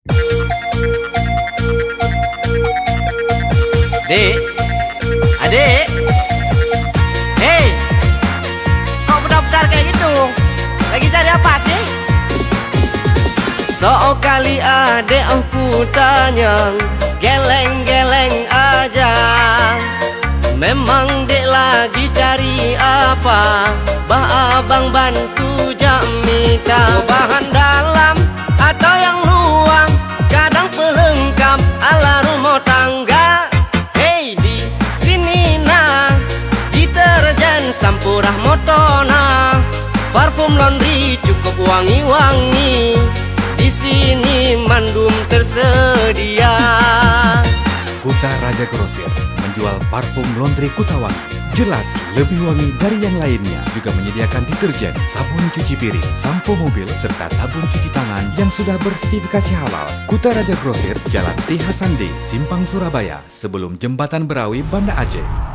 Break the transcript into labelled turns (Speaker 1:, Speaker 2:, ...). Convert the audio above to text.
Speaker 1: Dek, adik, hei, kok benar-benar kayak gitu? Lagi cari apa sih? Sekali adek aku tanya, geleng-geleng aja. Memang dek lagi cari apa? Bah abang bantu jamika. Bahan dalam atau yang luang, kadang pelengkap ala rumah tangga. Sampurah motona, parfum laundry cukup wangi-wangi. Di sini mandum tersedia.
Speaker 2: Kuta Raja Grosir menjual parfum laundry Kutawangi. Jelas lebih wangi dari yang lainnya. Juga menyediakan deterjen, sabun cuci piring, sampo mobil, serta sabun cuci tangan yang sudah bersertifikasi halal. Kuta Raja Grosir, Jalan T. Hasandi, Simpang Surabaya, sebelum Jembatan Berawi, Banda Aceh.